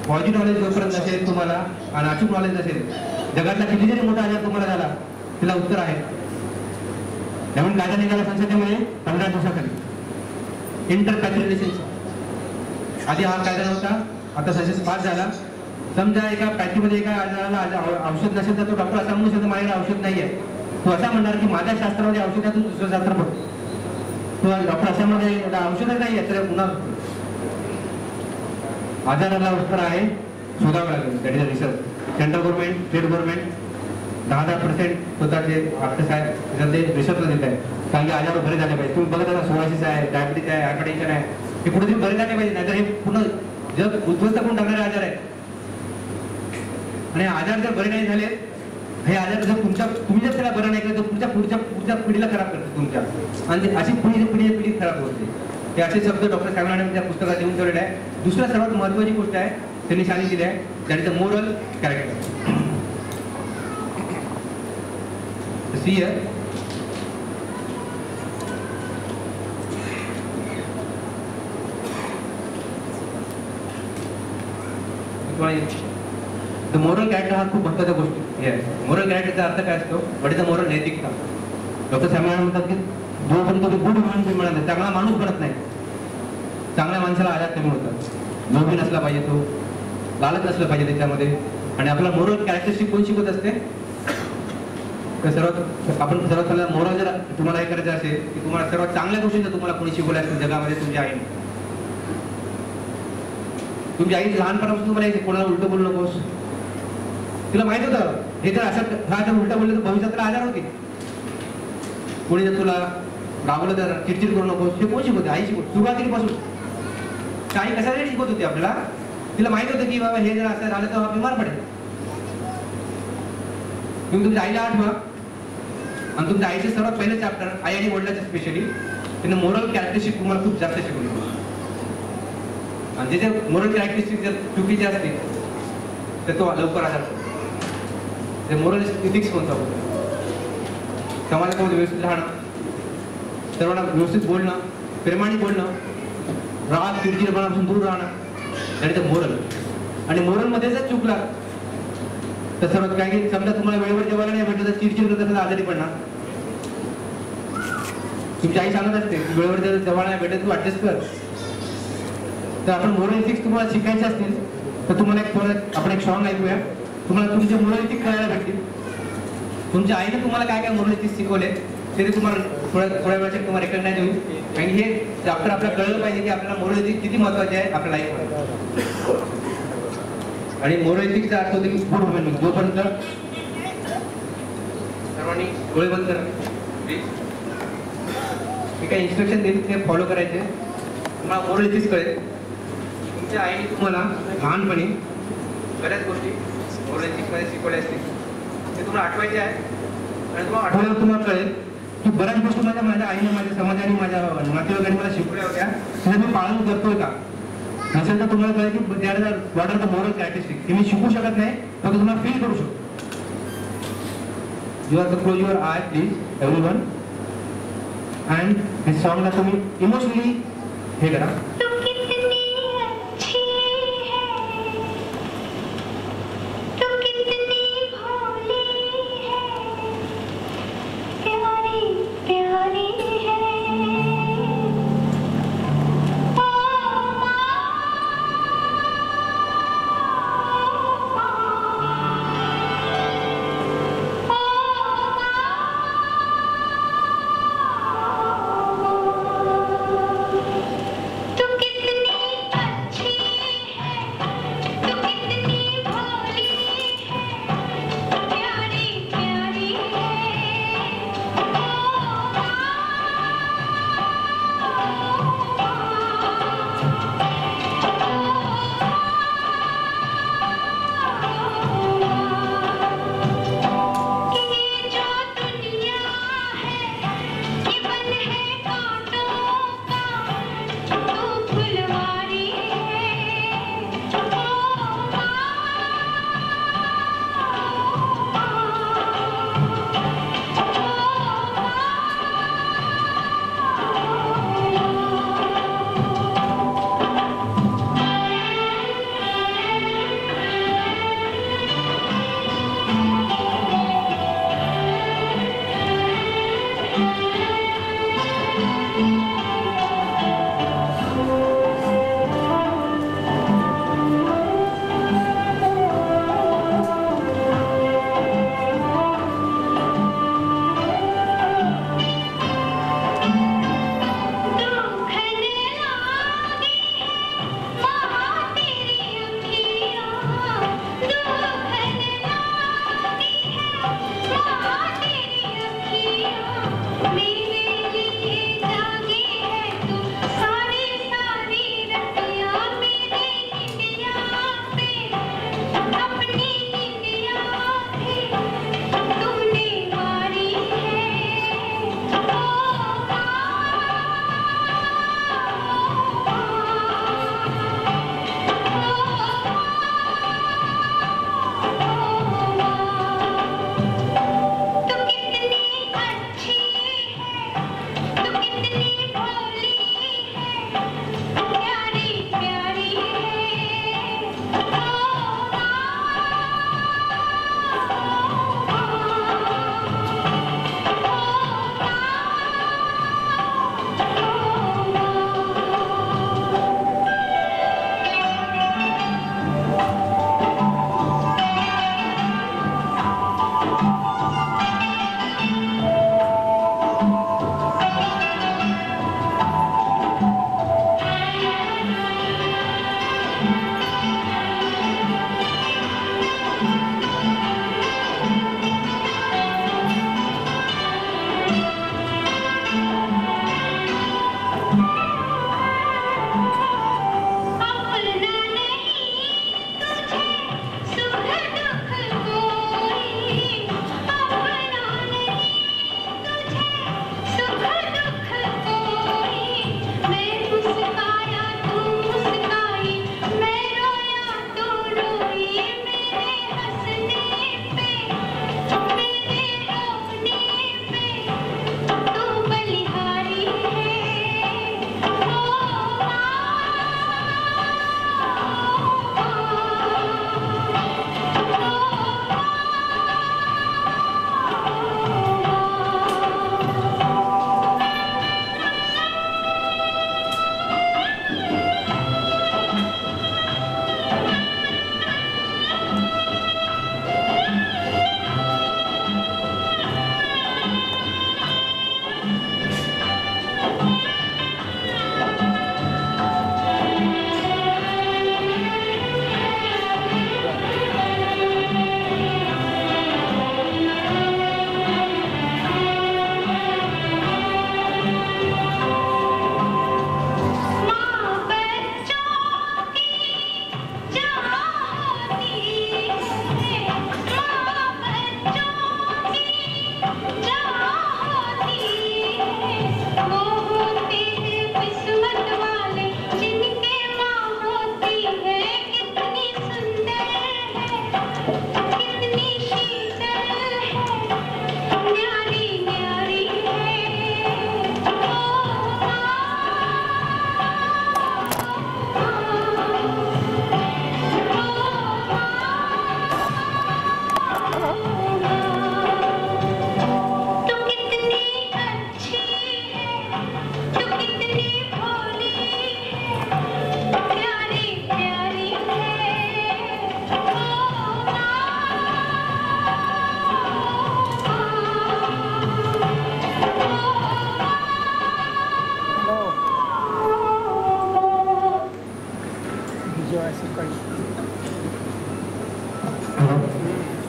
Positive knowledge जोपर्यंत नसेल तुम्हाला आणि अचूक नॉलेज नसेल, जगातला किती जरी मोठा आजार तुम्हाला झाला तिला उत्तर आहे. नवीन कायदा निघाला संसदेमध्ये 15 दिवसाखाली इंटरपॅथी रिलेशनशिप. आधी हा कायदा नव्हता, आता सजेस पास झाला. समजा एका पॅथीमध्ये एका आजाराला औषध नसेल तर तो डॉक्टर असा म्हणू शकतो माझ्याकडे औषध नाही आहे. तो असा म्हणणार की माझ्या शास्त्रामध्ये औषधातून दुसरं शास्त्र पडतो. तो डॉक्टर असा म्हणजे औषधच नाही आहे तर पुन्हा आजाराला उत्तर आहे शोधावं लागेल. That is research. Central government, state government 10% स्वतःचे अर्थस आहे जर ते रिसर्चला देत आहे. कारण की आजार बरे झाले पाहिजे. तुम्ही बघत आता सोरायसिस आहे, डायबिटीज आहे, हायपरटेन्शन आहे, हे कुठेतरी बरे झाले पाहिजे, नाहीतर हे पूर्ण जग उद्ध्वस्त करून टाकणारे आजार आहे. आणि आजार जर बरे नाही झाले, हे आजार जर तुम्ही जर त्याला बरं नाही केलं तर पुढच्या पिढीला खराब करते तुमच्या, आणि अशी पिढी खराब होते. हे असे शब्द डॉक्टर साहेबांनी त्या पुस्तकात देऊन ठेवलेले आहे. दुसऱ्या सर्वात महत्वाची गोष्ट आहे त्यांनी सांगितलेली आहे, that is the moral character. See the moral character हा खूप महत्वाचा गोष्ट आहे. मोरल कॅरेक्टरचा अर्थ काय असतो? What is the moral? नैतिकता. डॉक्टर साहेबांना म्हणतात की जोपर्यंत तो गुड ह्युमन मिळत नाही, चांगला माणूस बनत नाही. चांगल्या माणसाला आजार कमी होतात. लोभी नसला पाहिजे, तो लालच नसलं पाहिजे त्याच्यामध्ये. आणि आपला मोरल कॅरेक्टरिस्टिक कोण शिकवत असते? तर आपण सर्वात पहिला मोरल जर तुम्हाला हे करायचं असेल की तुम्हाला सर्वात चांगल्या गोष्टी जर तुम्हाला कोणी शिकवल्या असतील जगामध्ये, तुमची आई. तुमची आई लहानपणापासून तुम्हाला कोणाला उलटं बोलू नकोस. तुला माहित होतं हे जर असं हा जर उलटं बोललं तर भविष्यात तुला आजार होतील. कोणी जर तुला रागवलं तर चिडचिड करू नकोस. हे कोण शिकवते? आई शिकवते सुरुवातीपासून. आई कशासाठी शिकवत होती आपल्याला? तिला माहित होतं की बाबा हे जर असं झालं तर बिमार पडेल. तुम्ही तुमच्या आईला आठवा, आणि तुमच्या आईचे सर्वात पहिलं चॅप्टर आई आणि वडिलांचं स्पेशली त्यांना मोरल कॅरेक्टरिस्टिक तुम्हाला खूप जास्त शिकवली. आणि जे मोरल कॅरेक्टरिस्टिक जर चुकीचे असतील तर तो लवकर आजार होतो. ते मोरल इथिक्स कोणता होतं? समाजामध्ये व्यवस्थित राहणं, सर्वांना व्यवस्थित बोलणं, प्रेमाने बोलणं, राग चिडचिडपणापासून दूर राहणं, आणि ते मोरल. आणि मोरलमध्ये जर चुकला तर सर्वात काय की समजा तुम्हाला वेळेवर जेवायला नाही भेटलं तर चिडचिड करत असेल आजारी पडणार. तुमची आई सांगत असते वेळेवर जर जेवायला नाही भेटत तू ऍडजस्ट कर. तर आपण मोरल इथिक्स तुम्हाला शिकायचे असतील तर तुम्हाला आपण एक सॉंग ऐकूया. तुम्हाला तुमचे मोरल इथिक्स कळायला भेटतील. तुमच्या आईने तुम्हाला काय काय मोरल इथिक्स शिकवले ते तुम्हाला थोड्या वेळाचे तुम्हाला रेकग्नाइज होईल. आणि हे चॅप्टर आपल्याला कळलं पाहिजे की आपल्याला मोरल इथिक्स किती महत्वाचे आहे आपल्या लाईफमध्ये. आणि मोरल इथिक्सचा अर्थ होतो की गुड ह्युमन. जोपर्यंत सर्वांनी डोळे बंद करा. मी काही इन्स्ट्रक्शन देईल ते फॉलो करायचे. तुम्हाला मोरल इथिक्स कळेल. तुमच्या आईने तुम्हाला लहानपणी बऱ्याच गोष्टी मोरल इथिक्समध्ये शिकवल्या असतील, ते तुम्हाला आठवायचे आहे. आणि तुम्हाला आठवल्यावर तुम्हाला कळेल की बऱ्याच गोष्टी माझ्या आईने, माझ्या समाजाने, माझ्या नातेवाईकांनी मला शिकवल्या होत्या, त्या मी पालन करतोय का? नसेल तर तुम्हाला कळेल की what are the moral characteristic. हे मी शिकू शकत नाही, फक्त तुम्हाला फील करू शकतो. You are the close your eye please everyone. And हे सॉंगला तुम्ही इमोशनली हे करा. तू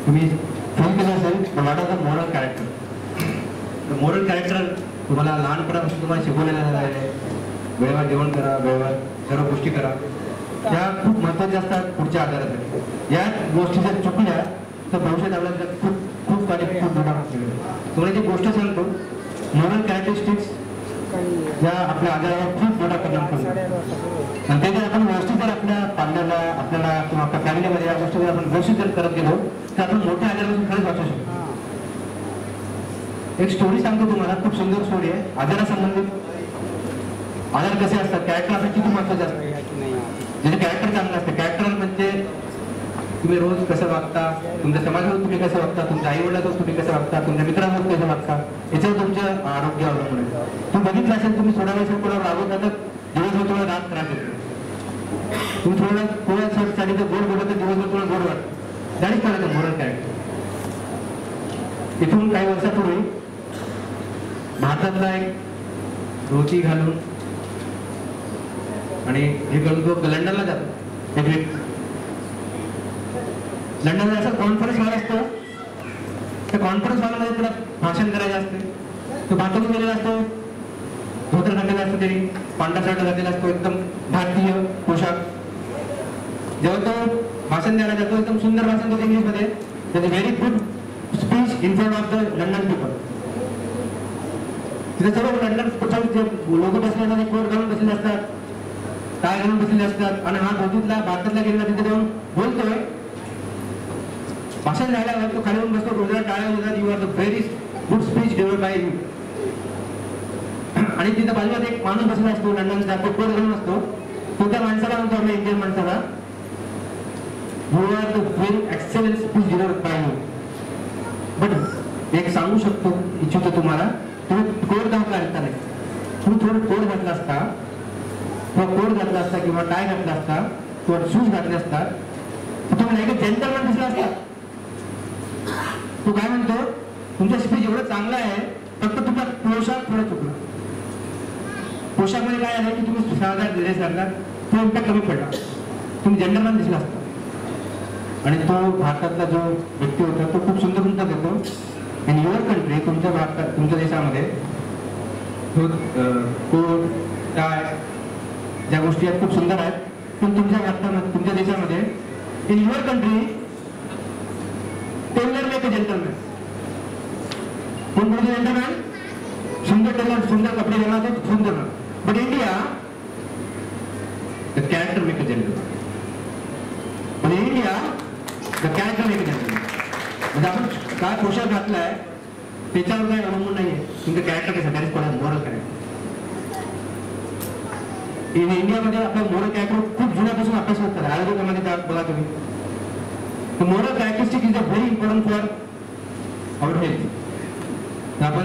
तुम्ही फोन केला असेल what are the moral character. Moral character तुम्हाला लहानपणापासून तुम्हाला शिकवलेलं आहे. वेळेवर जेवण करा, वेळेवर सर्व गोष्टी करा, त्या खूप महत्त्वाच्या असतात पुढच्या आधारासाठी. या गोष्टी जर चुकल्या तर भविष्यात आपल्याला खूप खूप काही खूप मोठा तुम्हाला जी गोष्ट सांगतो, मोरल कॅरेक्टरिस्टिक्स या आपल्या आजारावर खूप मोठा परिणाम करतो. आणि ते जर आपण व्यवस्थित जर आपल्या पाल्याला आपल्याला किंवा आपल्या फॅमिलीमध्ये या गोष्टी जर आपण व्यवस्थित जर करत गेलो तर आपण मोठ्या आजारापासून खरंच वाचू शकतो. एक स्टोरी सांगतो तुम्हाला, खूप सुंदर स्टोरी आहे. आजारासंबंधित आजार कसे असतात, कॅरेक्टर आपलं किती महत्वाचे असतं. ज्याचे कॅरेक्टर चांगलं असतं, कॅरेक्टर म्हणजे तुम्ही रोज कसं वागता, तुमच्या समाजावर तुम्ही कसं वागता, तुमच्या आई वडिलांवर तुम्ही कसं वागता, तुमच्या मित्रांवर कसं वागता, याच्यावर तुमचं आरोग्य अवलंबून आहे. तुम्ही बघितलं असेल, तुम्ही थोड्या वेळेस कोणावर रागवता तर दिवसभर तुम्हाला राग त्रास येतो. तुम्ही थोड्या कोणासाठी तर गोड बोलत तर दिवसभर तुम्हाला गोड वाटतं. That is called moral character. इथून काही वर्षापूर्वी भारतातला एक धोती घालून आणि हे घालून तो लंडनला जातो. एक व्यक्ती लंडनला असा कॉन्फरन्स हॉल असतो. त्या कॉन्फरन्स हॉलमध्ये त्याला भाषण करायचं असते. तो भारतातून गेलेला असतो, धोतर घातलेला असतो, त्यांनी पांढरा शर्ट घातलेला असतो, एकदम भारतीय पोशाख. जेव्हा तो भाषण द्यायला जातो, एकदम सुंदर भाषण देतो इंग्लिशमध्ये. त्याचे very good speech in front of the London people. तिथे सर्व लंडन लोक बसले असतात, कोट घालून बसलेले असतात, टाय घालून बसलेले असतात. आणि हा धोतीतला भारतातला गेलेला तिथे जाऊन बोलतोय. भाषण झाल्यावर तो खाली येऊन बसतो, रोजला टाळ्या होतात, you are the very good speech delivered by you. आणि तिथे बाजूला एक माणूस बसला असतो लंडनचा, तो कोट घालून असतो. तो त्या माणसाला म्हणतो, आपल्या इंडियन माणसाला, you are the very excellent speech delivered by you. But एक सांगू शकतो इच्छितो तुम्हाला, तुम्ही कोट घातला असता नाही, तुम्ही थोडं कोट घातला असता किंवा कोट घातला असता किंवा टाय घातला असता किंवा शूज घातले असतात तर तुम्ही नाही का जेंटलमॅन दिसला असता. तो काय म्हणतो, तुमचा स्पीच एवढं चांगला आहे, फक्त तुमचा पोशाख थोडा चुकला. पोशाखमध्ये काय आहे की तुम्ही साधा ड्रेस घातला, तो इम्पॅक्ट कमी पडला, तुम्ही जेंटलमॅन दिसला असता. आणि तो भारतातला जो व्यक्ती होता तो खूप सुंदर उत्तर देतो. इन युअर कंट्री, तुमच्या भारतात, तुमच्या देशामध्ये कोट टाय ज्या गोष्टी आहेत खूप सुंदर आहेत, पण तुमच्या भारतामध्ये, तुमच्या देशामध्ये, in your country tailor make a gentleman. कोण बोलतो जेंटलमॅन? सुंदर टेलर सुंदर कपडे देणार तो सुंदर. But India the character make a gentleman. पण India the character make a gentleman. म्हणजे आपण काय पोशाख घातलाय त्याच्यावर काही अवलंबून नाहीये तुमचं कॅरेक्टर कसं. That is called moral character. In इंडियामध्ये आपलं मोरल कॅरेक्टर खूप जुन्यापासून अभ्यास होतात. आयुर्वेदामध्ये बघा तुम्ही, moral characteristic is a very important for our health. आपण